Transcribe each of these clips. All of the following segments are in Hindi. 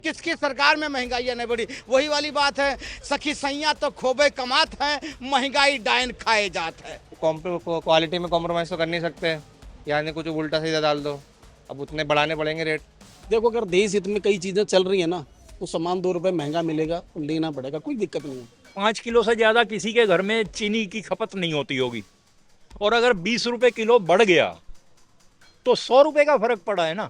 किसकी सरकार में महंगाई नहीं बढ़ी? वही वाली बात है, सखी सैया तो खोबे कमात है, महंगाई डायन खाए जात है। क्वालिटी में कॉम्प्रोमाइज़ तो कर नहीं सकते, यानी कुछ उल्टा सीधा डाल दो, अब उतने बढ़ाने पड़ेंगे रेट। देखो, अगर देश हित में कई चीज़ें चल रही है ना, तो सामान 2 रुपए महंगा मिलेगा तो लेना पड़ेगा, कोई दिक्कत नहीं है। 5 किलो से ज़्यादा किसी के घर में चीनी की खपत नहीं होती होगी, और अगर 20 रुपए किलो बढ़ गया तो 100 रुपए का फर्क पड़ा है ना।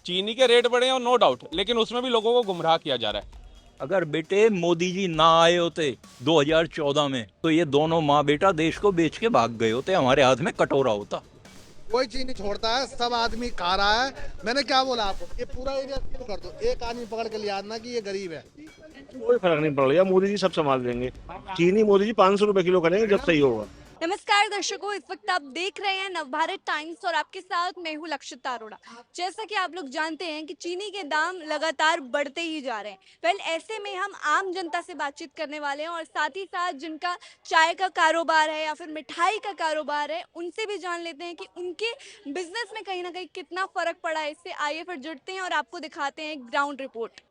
चीनी के रेट बढ़े हैं और नो डाउट, लेकिन उसमें भी लोगों को गुमराह किया जा रहा है। अगर बेटे मोदी जी ना आए होते 2014 में, तो ये दोनों माँ बेटा देश को बेच के भाग गए होते, हमारे हाथ में कटोरा होता। कोई चीज नहीं छोड़ता है, सब आदमी खा रहा है। मैंने क्या बोला आपको, ये पूरा एरिया सील कर दो, एक आदमी पकड़ के लिया ना कि ये गरीब है। कोई फर्क नहीं पड़ रहा, मोदी जी सब संभाल देंगे। चीनी मोदी जी 500 रुपए किलो करेंगे जब सही होगा। नमस्कार दर्शकों, इस वक्त आप देख रहे हैं नवभारत टाइम्स और आपके साथ मैं हूं लक्षिता अरोड़ा। जैसा कि आप लोग जानते हैं कि चीनी के दाम लगातार बढ़ते ही जा रहे हैं। ऐसे में हम आम जनता से बातचीत करने वाले हैं और साथ ही साथ जिनका चाय का कारोबार है या फिर मिठाई का कारोबार है, उनसे भी जान लेते हैं कि उनके बिजनेस में कहीं ना कहीं कितना फर्क पड़ा है। इससे आइए फिर जुड़ते हैं और आपको दिखाते हैं एक ग्राउंड रिपोर्ट।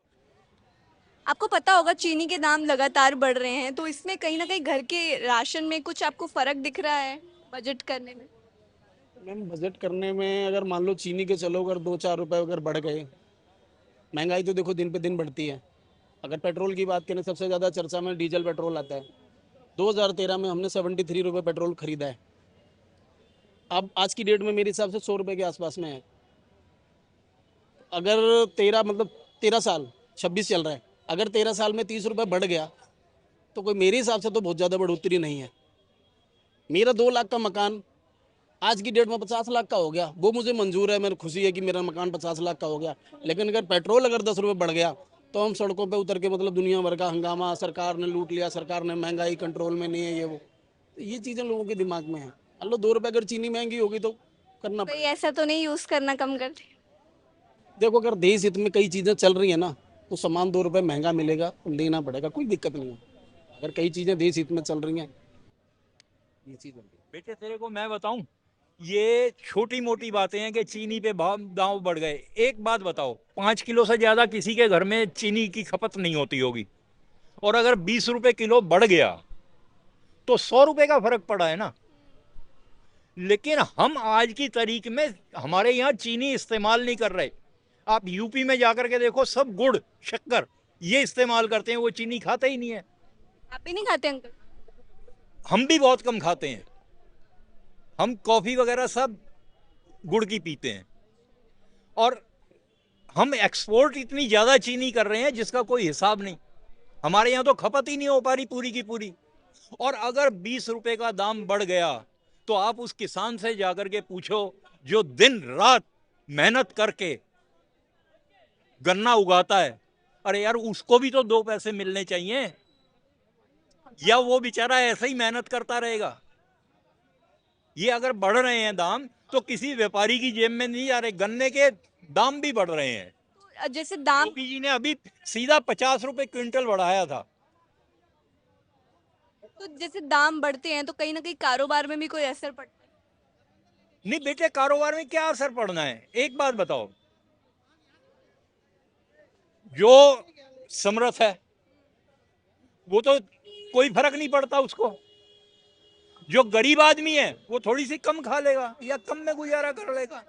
आपको पता होगा चीनी के दाम लगातार बढ़ रहे हैं, तो इसमें कहीं ना कहीं घर के राशन में कुछ आपको फर्क दिख रहा है बजट करने में? मैम, बजट करने में अगर मान लो चीनी के चलो, अगर 2-4 रुपए अगर बढ़ गए, महंगाई तो देखो दिन पे दिन बढ़ती है। अगर पेट्रोल की बात करें, सबसे ज़्यादा चर्चा में डीजल पेट्रोल आता है। 2013 में हमने 73 रुपये पेट्रोल खरीदा है। अब आज की डेट में मेरे हिसाब से 100 रुपये के आसपास में है। अगर 13 साल 26 चल रहा है, अगर 13 साल में 30 रुपये बढ़ गया तो कोई मेरे हिसाब से तो बहुत ज़्यादा बढ़ोतरी नहीं है। मेरा 2 लाख का मकान आज की डेट में 50 लाख का हो गया, वो मुझे मंजूर है, मेरी खुशी है कि मेरा मकान 50 लाख का हो गया। लेकिन अगर पेट्रोल अगर 10 रुपये बढ़ गया तो हम सड़कों पे उतर के दुनिया भर का हंगामा, सरकार ने लूट लिया, सरकार ने महंगाई कंट्रोल में नहीं है, ये वो, तो ये चीज़ें लोगों के दिमाग में है। अल्लो 2 रुपये अगर चीनी महंगी होगी तो करना कोई पड़ेगा। ऐसा तो नहीं यूज करना कम कर दे? देखो, अगर देश हित में कई चीज़ें चल रही है ना, तो सामान 2 रुपये महंगा मिलेगा तो लेना पड़ेगा, कोई दिक्कत नहीं है। अगर कई चीज़ें देश हित में चल रही हैं, ये चीज़ बेटे तेरे को मैं बताऊं, ये छोटी मोटी बातें हैं कि चीनी पे दाम बढ़ गए। एक बात बताओ, 5 किलो से ज्यादा किसी के घर में चीनी की खपत नहीं होती होगी, और अगर 20 रुपए किलो बढ़ गया तो 100 रुपए का फर्क पड़ा है ना। लेकिन हम आज की तारीख में हमारे यहाँ चीनी इस्तेमाल नहीं कर रहे। आप यूपी में जाकर के देखो, सब गुड़ शक्कर ये इस्तेमाल करते हैं, वो चीनी खाते ही नहीं है। आप भी नहीं खाते अंकल? हम भी बहुत कम खाते हैं, हम कॉफी वगैरह सब गुड़ की पीते हैं। और हम एक्सपोर्ट इतनी ज्यादा चीनी कर रहे हैं जिसका कोई हिसाब नहीं। हमारे यहाँ तो खपत ही नहीं हो पा रही पूरी की पूरी। और अगर 20 रुपए का दाम बढ़ गया तो आप उस किसान से जाकर के पूछो जो दिन रात मेहनत करके गन्ना उगाता है, अरे यार उसको भी तो 2 पैसे मिलने चाहिए, या वो बेचारा ऐसे ही मेहनत करता रहेगा? ये अगर बढ़ रहे हैं दाम तो किसी व्यापारी की जेब में नहीं जा रहे, गन्ने के दाम भी बढ़ रहे हैं। जैसे दाम, योगी जी ने अभी सीधा 50 रुपए क्विंटल बढ़ाया था। तो जैसे दाम बढ़ते हैं तो कहीं ना कहीं कारोबार में भी कोई असर पड़ता है? नहीं बेटे, कारोबार में क्या असर पड़ना है? एक बात बताओ, जो समर्थ है वो तो कोई फर्क नहीं पड़ता उसको। जो गरीब आदमी है वो थोड़ी सी कम खा लेगा या कम में गुजारा कर लेगा।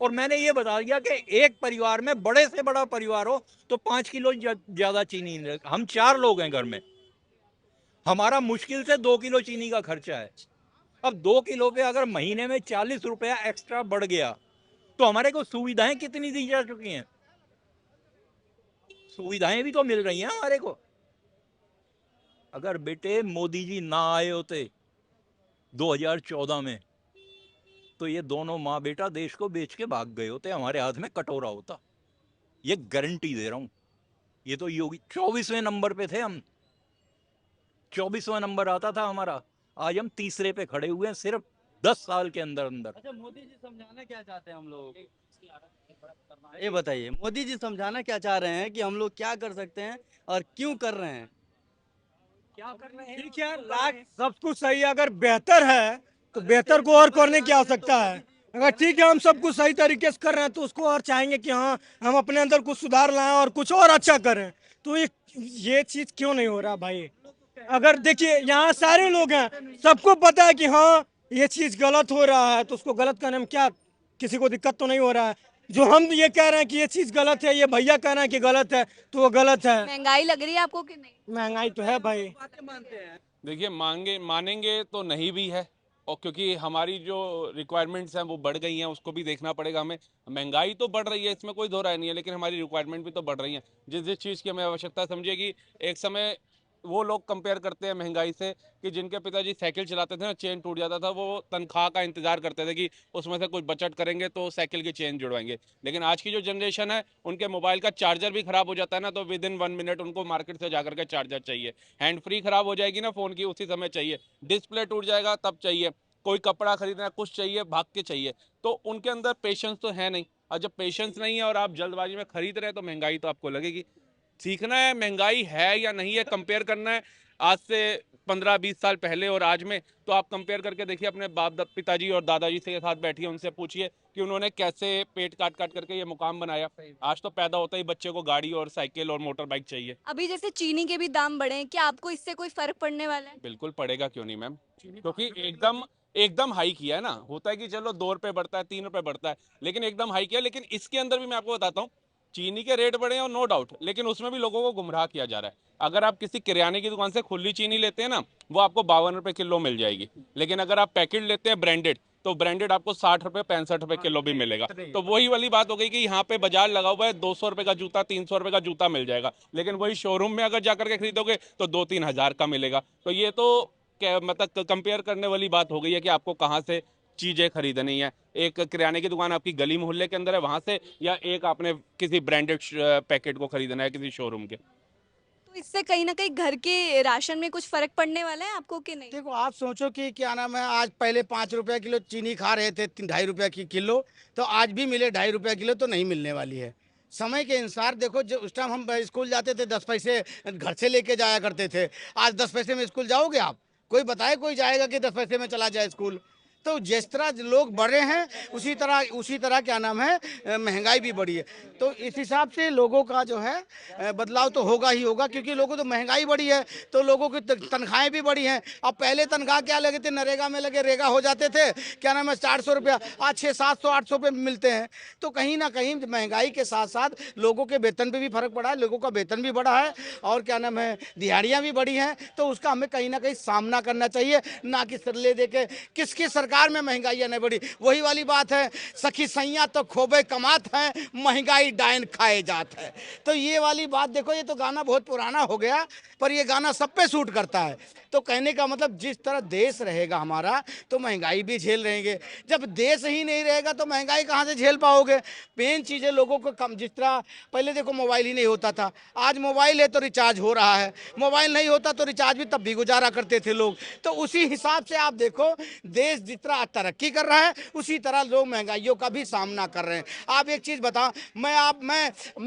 और मैंने ये बता दिया कि एक परिवार में, बड़े से बड़ा परिवार हो तो 5 किलो ज्यादा चीनी नहीं। हम 4 लोग हैं घर में, हमारा मुश्किल से 2 किलो चीनी का खर्चा है। अब 2 किलो पे अगर महीने में 40 रुपया एक्स्ट्रा बढ़ गया तो हमारे को सुविधाएं कितनी दी जा चुकी हैं? सुविधाएं भी तो मिल रही हैं हमारे को। अगर बेटे मोदी जी ना आए होते 2014 में, तो ये दोनों माँ बेटा देश को बेच के भाग गए होते, हमारे हाथ में कटोरा होता। ये गारंटी दे रहा हूं। ये तो योगी 24वें नंबर पे थे हम, 24वां नंबर आता था हमारा, आज हम तीसरे पे खड़े हुए हैं सिर्फ 10 साल के अंदर अंदर। अच्छा, मोदी जी समझाना क्या चाहते हैं हम लोग, ये बताइए। मोदी जी समझाना क्या चाह रहे हैं कि हम लोग क्या कर सकते हैं और क्यों कर रहे हैं? क्या कर रहे हैं? ठीक है, लाख सब कुछ सही है, अगर बेहतर है तो बेहतर को और करने की आवश्यकता है। अगर ठीक है हम सब कुछ सही तरीके से कर रहे हैं तो उसको और चाहेंगे कि हाँ हम अपने अंदर कुछ सुधार लाएं और कुछ और अच्छा करें। तो ये चीज़ क्यों नहीं हो रहा भाई? अगर देखिए यहाँ सारे लोग हैं, सबको पता है कि हाँ ये चीज़ गलत हो रहा है, तो उसको गलत करने में क्या किसी को दिक्कत तो नहीं हो रहा है। जो हम ये कह रहे हैं कि ये चीज़ गलत है, ये भैया कह रहे हैं कि गलत है, तो वो गलत है। महंगाई लग रही है आपको कि नहीं? महंगाई तो है भाई। देखिए मानेंगे तो नहीं भी है, और क्योंकि हमारी जो रिक्वायरमेंट्स हैं वो बढ़ गई हैं, उसको भी देखना पड़ेगा हमें। महंगाई तो बढ़ रही है, इसमें कोई दो राय नहीं है, लेकिन हमारी रिक्वायरमेंट भी तो बढ़ रही है। जिस जिस चीज़ की हमें आवश्यकता समझिए कि एक समय वो लोग कंपेयर करते हैं महंगाई से कि जिनके पिताजी साइकिल चलाते थे ना, चेन टूट जाता था, वो तनख्वाह का इंतजार करते थे कि उसमें से कुछ बचत करेंगे तो साइकिल की चेन जुड़वाएंगे। लेकिन आज की जो जनरेशन है, उनके मोबाइल का चार्जर भी खराब हो जाता है ना, तो विद इन 1 मिनट उनको मार्केट से जाकर के चार्जर चाहिए। हैंड फ्री खराब हो जाएगी ना फ़ोन की, उसी समय चाहिए। डिस्प्ले टूट जाएगा तब चाहिए। कोई कपड़ा खरीदना है, कुछ चाहिए, भाग के चाहिए। तो उनके अंदर पेशेंस तो है नहीं, और जब पेशेंस नहीं है और आप जल्दबाजी में खरीद रहे हैं तो महंगाई तो आपको लगेगी। सीखना है महंगाई है या नहीं है, कंपेयर करना है आज से 15-20 साल पहले और आज में। तो आप कंपेयर करके देखिए, अपने पिताजी और दादाजी से साथ बैठिए, उनसे पूछिए कि उन्होंने कैसे पेट काट काट करके ये मुकाम बनाया। आज तो पैदा होता ही बच्चे को गाड़ी और साइकिल और मोटर बाइक चाहिए। अभी जैसे चीनी के भी दाम बढ़े हैं, क्या आपको इससे कोई फर्क पड़ने वाला है? बिल्कुल पड़ेगा, क्यों नहीं मैम, क्योंकि एकदम हाई किया है ना। होता है कि चलो 2 रुपए बढ़ता है, 3 रुपए बढ़ता है, लेकिन एकदम हाई किया। लेकिन इसके अंदर भी मैं आपको बताता हूँ, चीनी के रेट बढ़े हैं नो डाउट, लेकिन उसमें भी लोगों को गुमराह किया जा रहा है। अगर आप किसी किराने की दुकान से खुली चीनी लेते हैं ना, वो आपको 52 रुपए किलो मिल जाएगी। लेकिन अगर आप पैकेट लेते हैं ब्रांडेड, तो ब्रांडेड आपको 60 रुपए 65 रुपए किलो भी मिलेगा। तो वही वाली बात हो गई कि यहाँ पे बाजार लगा हुआ है, 200 रुपए का जूता, 300 रुपए का जूता मिल जाएगा, लेकिन वही शोरूम में अगर जाकर के खरीदोगे तो 2-3 हजार का मिलेगा। तो ये तो क्या मतलब कंपेयर करने वाली बात हो गई है कि आपको कहाँ से चीज़ें खरीदनी है। एक किराने की दुकान आपकी गली मोहल्ले के अंदर है, वहां से, या एक आपने किसी ब्रांडेड पैकेट को खरीदना है किसी शोरूम के। तो इससे कहीं ना कहीं घर के राशन में कुछ फर्क पड़ने वाला है आपको कि नहीं? देखो आप सोचो कि क्या नाम है, आज पहले 5 रुपए किलो चीनी खा रहे थे, 2.5 रुपए की किलो, तो आज भी मिले 2.5 रुपए किलो तो नहीं मिलने वाली है। समय के अनुसार देखो, जो उस टाइम हम स्कूल जाते थे 10 पैसे घर से लेके जाया करते थे, आज 10 पैसे में स्कूल जाओगे आप? कोई बताए कोई जाएगा कि 10 पैसे में चला जाए स्कूल? तो जिस तरह लोग बढ़े हैं उसी तरह क्या नाम है, महंगाई भी बढ़ी है। तो इस हिसाब से लोगों का जो है बदलाव तो होगा ही होगा, क्योंकि लोगों तो महंगाई बढ़ी है तो लोगों की तनख्वाहें भी बढ़ी हैं। अब पहले तनख्वाह क्या लगे थे, नरेगा में लगे, रेगा हो जाते थे, क्या नाम है, 400 रुपया, आज 600-700-800 रुपये मिलते हैं। तो कहीं ना कहीं महंगाई के साथ साथ लोगों के वेतन पे भी फर्क पड़ा है, लोगों का वेतन भी बढ़ा है, और क्या नाम है, दिहाड़ियाँ भी बढ़ी हैं। तो उसका हमें कहीं ना कहीं सामना करना चाहिए, ना कि सरले दे के किसकी सरकार में महंगाई नहीं बढ़ी। वही वाली बात है, सखी सैया तो खोबे कमात है, महंगाई डायन खाए जात है। तो ये वाली बात देखो, ये तो गाना बहुत पुराना हो गया, पर ये गाना सब पे सूट करता है। तो कहने का मतलब, जिस तरह देश रहेगा हमारा तो महंगाई भी झेल रहेंगे। जब देश ही नहीं रहेगा तो महंगाई कहाँ से झेल पाओगे? पेन चीज़ें लोगों को कम, जिस तरह पहले देखो मोबाइल ही नहीं होता था, आज मोबाइल है तो रिचार्ज हो रहा है, मोबाइल नहीं होता तो रिचार्ज भी तब भी गुजारा करते थे लोग। तो उसी हिसाब से आप देखो, देश जिस तरह तरक्की कर रहा है उसी तरह लोग महंगाइयों का भी सामना कर रहे हैं। आप एक चीज़ बताओ, मैं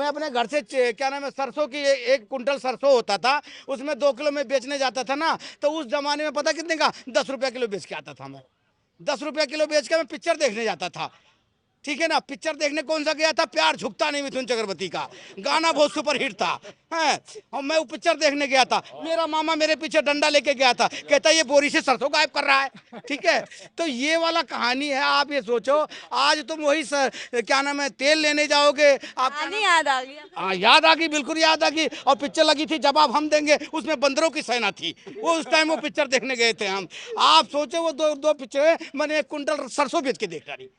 अपने घर से क्या नाम है, सरसों की 1 कुंटल सरसों होता था, उसमें 2 किलो में बेचने जाता था ना, तो उस जमाने में पता कितने का, 10 रुपये किलो बेच के आता था मैं। 10 रुपये किलो बेच के मैं पिक्चर देखने जाता था, ठीक है ना। पिक्चर देखने कौन सा गया था, प्यार झुकता नहीं मिथुन चक्रवर्ती का गाना बहुत सुपरहिट था, है। और मैं वो पिक्चर देखने गया था, मेरा मामा मेरे पीछे डंडा लेके गया था, कहता ये बोरी से सरसों गायब कर रहा है, ठीक है। तो ये वाला कहानी है। आप ये सोचो, आज तुम वही क्या नाम है, तेल लेने जाओगे, आप याद आ गया? याद आ गई, बिल्कुल याद आ गई। और पिक्चर लगी थी जवाब हम देंगे, उसमें बंदरों की सेना थी, वो उस टाइम वो पिक्चर देखने गए थे हम। आप सोचो, वो दो पिक्चर मैंने 1 कुंटल सरसों बेच के देख रही।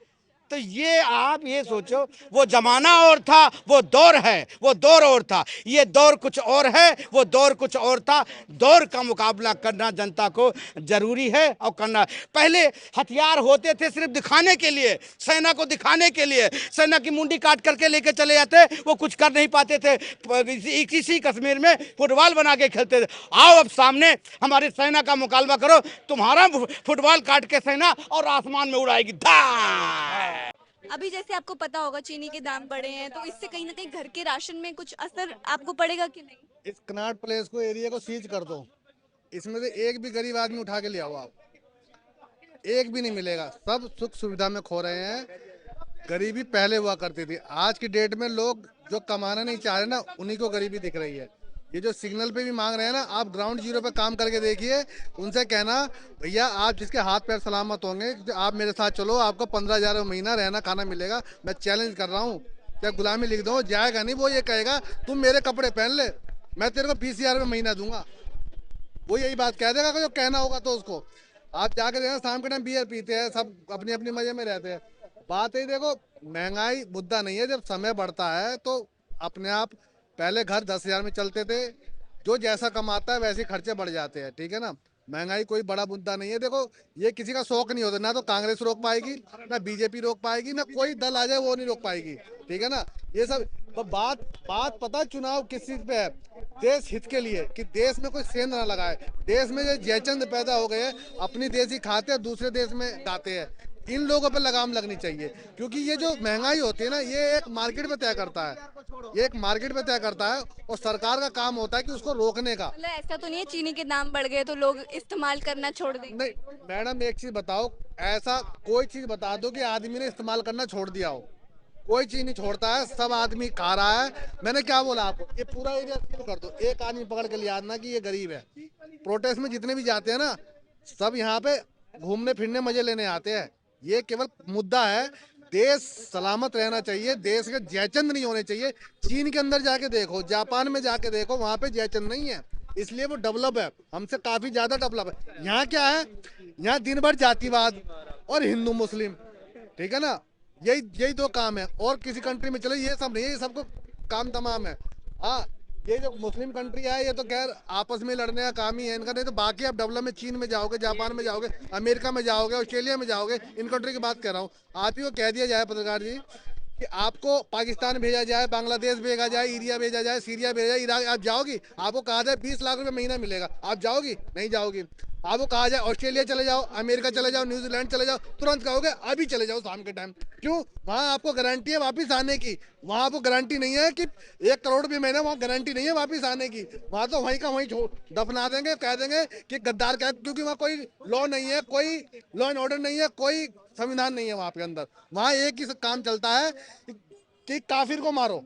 तो ये आप ये सोचो, वो जमाना और था, वो दौर है, वो दौर और था, ये दौर कुछ और है, वो दौर कुछ और था। दौर का मुकाबला करना जनता को जरूरी है और करना। पहले हथियार होते थे सिर्फ दिखाने के लिए, सेना को दिखाने के लिए, सेना की मुंडी काट करके लेके चले जाते, वो कुछ कर नहीं पाते थे। इसी कश्मीर में फुटबॉल बना के खेलते थे। आओ अब सामने हमारी सेना का मुकाबला करो, तुम्हारा फुटबॉल काट के सेना और आसमान में उड़ाएगी। अभी जैसे आपको पता होगा चीनी के दाम बढ़े हैं, तो इससे कहीं ना कहीं घर के राशन में कुछ असर आपको पड़ेगा कि नहीं? इस कनाट प्लेस को, एरिया को सीज कर दो, इसमें से एक भी गरीब आदमी उठा के ले आओ आप, एक भी नहीं मिलेगा। सब सुख सुविधा में खो रहे हैं। गरीबी पहले हुआ करती थी, आज की डेट में लोग जो कमाना नहीं चाह रहे ना, उन्हीं को गरीबी दिख रही है। ये जो सिग्नल पे भी मांग रहे हैं ना, आप ग्राउंड जीरो पे काम करके देखिए, उनसे कहना भैया आप जिसके हाथ पैर सलामत होंगे, आप मेरे साथ चलो, आपको 15,000 महीना रहना खाना मिलेगा। मैं चैलेंज कर रहा हूँ, क्या गुलामी लिख दो, जाएगा नहीं। वो ये कहेगा तुम मेरे कपड़े पहन ले, मैं तेरे को 20,000 में महीना दूंगा। वो यही बात कह देगा, जो कहना होगा तो उसको। आप जाके देखना, शाम के टाइम बियर पीते हैं, सब अपनी अपनी मजे में रहते हैं। बात ही देखो, महंगाई मुद्दा नहीं है। जब समय बढ़ता है तो अपने आप, पहले घर 10,000 में चलते थे, जो जैसा कमाता है वैसे ही खर्चे बढ़ जाते हैं, ठीक है ना। महंगाई कोई बड़ा मुद्दा नहीं है। देखो, ये किसी का शौक नहीं होता, ना तो कांग्रेस रोक पाएगी, ना बीजेपी रोक पाएगी, ना कोई दल आ जाए वो नहीं रोक पाएगी, ठीक है ना। ये सब तो बात बात पता चुनाव किस चीज पे है, देश हित के लिए, कि देश में कोई सेंध ना लगाए। देश में जो जयचंद पैदा हो गए हैं, अपनी देश ही खाते हैं, दूसरे देश में गाते हैं। इन लोगों पे लगाम लगनी चाहिए, क्योंकि ये जो महंगाई होती है ना, ये एक मार्केट में तय करता है, ये एक मार्केट में तय करता है, और सरकार का काम होता है कि उसको रोकने का। मतलब ऐसा तो नहीं है चीनी के दाम बढ़ गए तो लोग इस्तेमाल करना छोड़ देंगे? नहीं मैडम, एक चीज बताओ, ऐसा कोई चीज बता दो कि आदमी ने इस्तेमाल करना छोड़ दिया हो। कोई चीज नहीं छोड़ता है, सब आदमी खा रहा है। मैंने क्या बोला आपको, ये पूरा एरिया सील कर दो, एक आदमी पकड़ के लिया ना कि ये गरीब है। प्रोटेस्ट में जितने भी जाते हैं ना, सब यहाँ पे घूमने फिरने मजे लेने आते हैं। ये केवल मुद्दा है, देश सलामत रहना चाहिए, देश के जयचंद नहीं होने चाहिए। चीन के अंदर जाके देखो, जापान में जाके देखो, वहां पे जयचंद नहीं है, इसलिए वो डेवलप है, हमसे काफी ज्यादा डेवलप है। यहाँ क्या है, यहाँ दिन भर जातिवाद और हिंदू मुस्लिम, ठीक है ना, यही यही दो काम है। और किसी कंट्री में चले ये सब नहीं है, ये सबको काम तमाम है। हाँ, ये जो मुस्लिम कंट्री है, ये तो खैर आपस में लड़ने का काम ही है इनका। नहीं तो बाकी आप डेवलप में चीन में जाओगे, जापान में जाओगे, अमेरिका में जाओगे, ऑस्ट्रेलिया में जाओगे, इन कंट्री की बात कर रहा हूँ। आप ही को कह दिया जाए पत्रकार जी कि आपको पाकिस्तान भेजा जाए, बांग्लादेश भेजा जाए, इंडिया भेजा जाए, सीरिया भेजा जाए, इराक, आप जाओगी? आपको कहा जाए 20 लाख रुपए महीना मिलेगा, आप जाओगी? नहीं जाओगी। आपको कहा जाए ऑस्ट्रेलिया चले जाओ, अमेरिका चले जाओ, न्यूजीलैंड चले जाओ, तुरंत कहोगे अभी चले जाओ शाम के टाइम। क्यों? वहाँ आपको गारंटी है वापस आने की, वहाँ आपको गारंटी नहीं है कि 1 करोड़ रुपये महीने, वहाँ गारंटी नहीं है वापस आने की। वहाँ तो वहीं का वहीं दफना देंगे, कह देंगे कि गद्दार का, क्योंकि वहाँ कोई लॉ नहीं है, कोई लॉ एंड ऑर्डर नहीं है, कोई संविधान नहीं है वहाँ पे अंदर। वहाँ एक ही काम चलता है कि काफिर को मारो।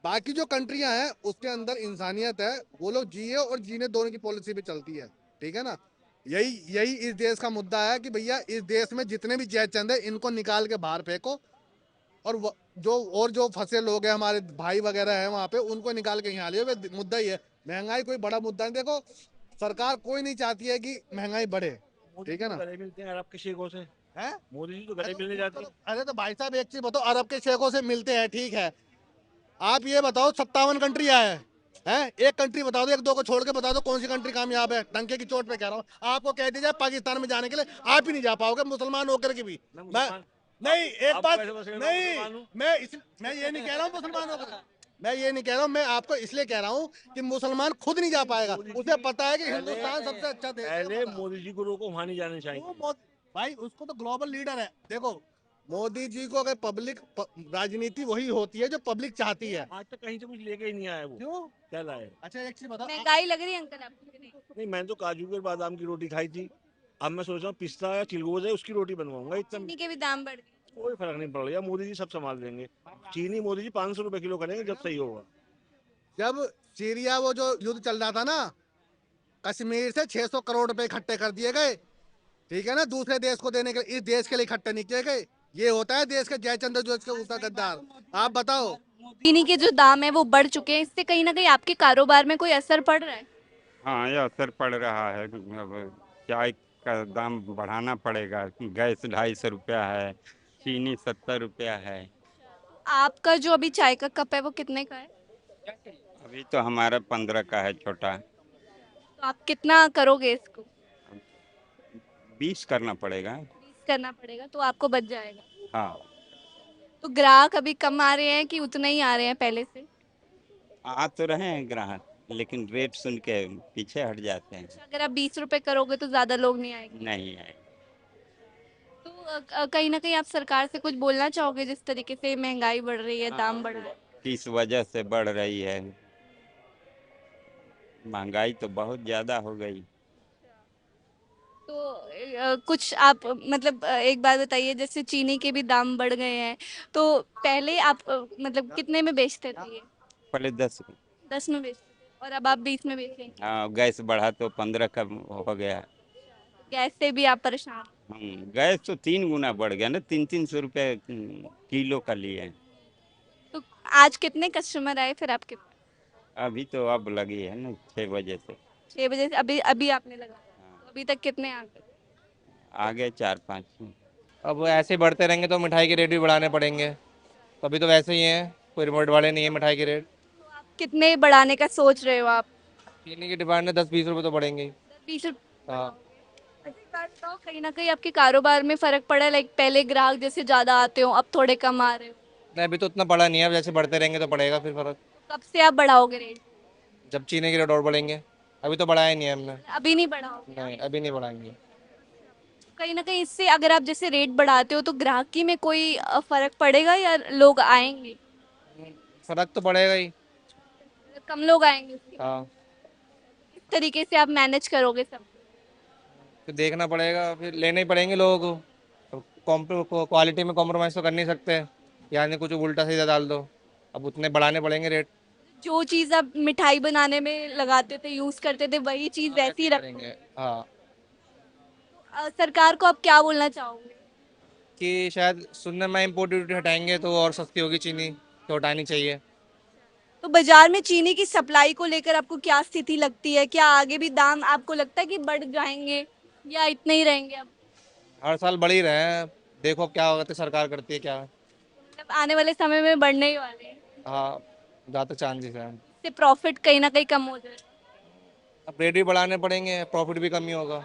बाकी जो कंट्रियां हैं उसके अंदर इंसानियत है, वो लोग जिए और जीने दोनों की पॉलिसी पे चलती है, ठीक है ना। यही यही इस देश का मुद्दा है कि भैया इस देश में जितने भी जयचंद है इनको निकाल के बाहर फेंको, और जो फंसे लोग हैं, हमारे भाई वगैरह हैं वहाँ पे, उनको निकाल के यहाँ ले। मुद्दा ही है, महंगाई कोई बड़ा मुद्दा नहीं। देखो, सरकार कोई नहीं चाहती है कि महंगाई बढ़े, ठीक है ना। गले मिलते हैं अरब के शेखों से, है मोदी जी तो गले मिलने जाते हैं। अरे तो भाई साहब एक चीज बताओ, अरब के शेखों से मिलते हैं, ठीक है। आप ये बताओ 57 कंट्री है, एक कंट्री बता दो, एक दो को छोड़ के बता दो कौन सी कंट्री कामयाब है। डंके की चोट पे कह रहा हूँ, आपको कह दिया जाए पाकिस्तान में जाने के लिए, आप ही नहीं जा पाओगे, मुसलमान होकर के भी। मैं नहीं, एक बात नहीं, मैं ये नहीं कह रहा हूँ मुसलमान होकर, मैं ये नहीं कह रहा हूँ, मैं आपको इसलिए कह रहा हूँ कि मुसलमान खुद नहीं जा पाएगा, उसे पता है कि हिंदुस्तान सबसे अच्छा देश है। पहले मोदी जी को रोको, वहां नहीं जाने चाहिए। भाई उसको तो ग्लोबल लीडर है। देखो, मोदी जी को अगर पब्लिक, राजनीति वही होती है जो पब्लिक चाहती है। आज तक कहीं से कुछ लेके ही नहीं आया वो। क्यों? क्या लाए? अच्छा एक चीज बताओ, महंगाई लग रही है अंकल आपको कि नहीं? नहीं, मैंने तो काजू के और बादाम की रोटी खाई थी, अब मैं सोच रहा हूँ पिस्ता या चिलगोजा है उसकी रोटी बनवाऊंगा। इतना चीनी के भी दाम बढ़ गए। कोई फर्क नहीं पड़ रहा, मोदी जी सब संभाल देंगे। चीनी मोदी जी 500 रुपए किलो करेंगे जब सही होगा। जब सीरिया वो जो युद्ध चल रहा था ना, कश्मीर से 600 करोड़ रुपए इकट्ठे कर दिए गए, ठीक है ना, दूसरे देश को देने के लिए, इस देश के लिए इकट्ठे नहीं किए गए। ये होता है देश के जयचंद्र, जो इसके ऊपर गद्दार। आप बताओ। चीनी के जो दाम है वो बढ़ चुके हैं, इससे कहीं ना कहीं आपके कारोबार में कोई असर पड़ रहा है? हाँ, ये असर पड़ रहा है। अब चाय का दाम बढ़ाना पड़ेगा, गैस 250 रुपया है, चीनी 70 रुपया है। आपका जो अभी चाय का कप है वो कितने का है? अभी तो हमारा 15 का है छोटा। तो आप कितना करोगे इसको? 20 करना पड़ेगा। 20 करना पड़ेगा तो आपको बच जाएगा। हाँ, तो ग्राहक अभी कम आ रहे हैं कि उतने ही आ रहे हैं पहले से? आ तो रहे हैं ग्राहक, लेकिन रेट सुन के पीछे हट जाते हैं। अगर आप 20 रुपए करोगे तो ज्यादा लोग नहीं आएंगे? नहीं आए। तो कहीं ना कहीं आप सरकार से कुछ बोलना चाहोगे, जिस तरीके से महंगाई बढ़ रही है, दाम बढ़ रहे हैं? किस वजह से बढ़ रही है? महंगाई तो बहुत ज्यादा हो गई। तो कुछ आप मतलब एक बात बताइए, जैसे चीनी के भी दाम बढ़ गए हैं, तो पहले आप मतलब कितने में बेचते थे ये? पहले 10। 10 में बेचते थे और अब आप 20 में बेच रहे हैं। हाँ, गैस बढ़ा तो 15 का हो गया। गैस से भी आप परेशान हैं। गैस तो 3 गुना बढ़ गया ना, 300-300 रुपये किलो का लिए। तो आज कितने कस्टमर आए फिर आपके पास? अभी तो अब लगी है ना 6 बजे से। 6 बजे से अभी अभी आपने लगा, तो अभी तक कितने आ गए? आ गए 4-5। अब ऐसे बढ़ते रहेंगे तो मिठाई के रेट भी बढ़ाने पड़ेंगे। तो अभी तो वैसे ही हैं, कोई रिमोट वाले नहीं है मिठाई के रेट। कितने बढ़ाने का सोच रहे हो आप? चीनी की डिमांड है 10-20 रुपये तो बढ़ेंगे ही। 20 हाँ। अच्छी बात बताओ, कहीं ना कहीं आपके कारोबार में फर्क पड़ा है? लाइक पहले ग्राहक जैसे ज्यादा आते हो, अब थोड़े कम आ रहे हो। नहीं, अभी तो उतना पड़ा नहीं है, अब जैसे बढ़ते रहेंगे तो पड़ेगा फिर फर्क। कब से आप बढ़ाओगे रेट? जब चीनी के रेट और बढ़ेंगे। अभी तो बढ़ाया नहीं है हमने। अभी नहीं बढ़ाओगे? नहीं, अभी नहीं बढ़ाएंगे। कहीं ना कहीं इससे अगर आप जैसे रेट बढ़ाते हो तो ग्राहकी में कोई फर्क पड़ेगा या लोग आएंगे? फर्क तो पड़ेगा ही। कम लोग आएंगे उसके बाद। हाँ, इस तरीके से आप मैनेज करोगे सब? फिर देखना पड़ेगा, फिर लेने ही पड़ेंगे लोगों को। क्वालिटी में कॉम्प्रोमाइज़ तो कर नहीं सकते, यानी कुछ उल्टा सीधा डाल दो। अब उतने बढ़ाने पड़ेंगे रेट। जो चीज आप मिठाई बनाने में लगाते थे, यूज करते थे, वही चीज वैसी ही रखो। करेंगे। हाँ, सरकार को आप क्या बोलना चाहोगे? कि शायद सुनने में इम्पोर्ट ड्यूटी हटाएंगे तो और सस्ती होगी चीनी, तो हटानी चाहिए। तो बाजार में चीनी की सप्लाई को लेकर आपको क्या स्थिति लगती है? क्या आगे भी दाम आपको लगता है कि बढ़ जाएंगे या इतने ही रहेंगे अब? हर साल बढ़ ही रहे हैं, देखो अब क्या होगा, तो सरकार करती है क्या। मतलब आने वाले समय में बढ़ने ही वाले हैं, हाँ, ज़्यादा चांसेस हैं। इससे प्रॉफिट कहीं ना कहीं कम हो जाए। अब रेट भी बढ़ाने पड़ेंगे, प्रॉफिट भी कम ही होगा।